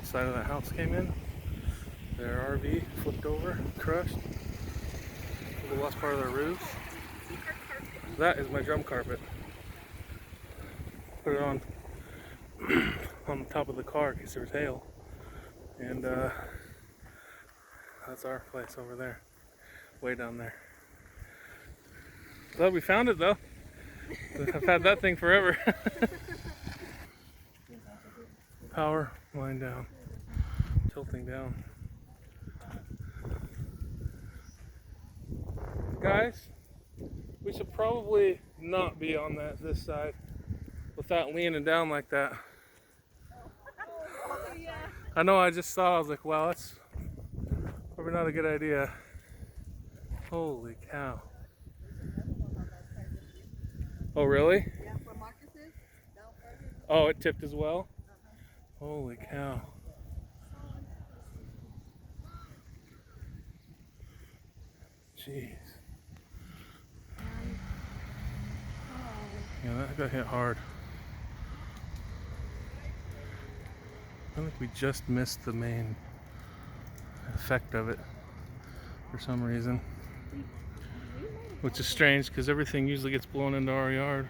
side of the house came in. Their RV flipped over, crushed. We lost part of their roof. That is my drum carpet. Put it on on the top of the car in case there was hail. And that's our place over there, way down there. Glad we found it though. I've had that thing forever. Power line down, tilting down. Guys, we should probably not be on this side without leaning down like that. I know, I just saw, I was like, wow, that's probably not a good idea. Holy cow. Oh, really? Yeah, where Marcus is, down further. Oh, it tipped as well? Holy cow. Jeez. Yeah, that got hit hard. I think we just missed the main effect of it for some reason. Which is strange because everything usually gets blown into our yard.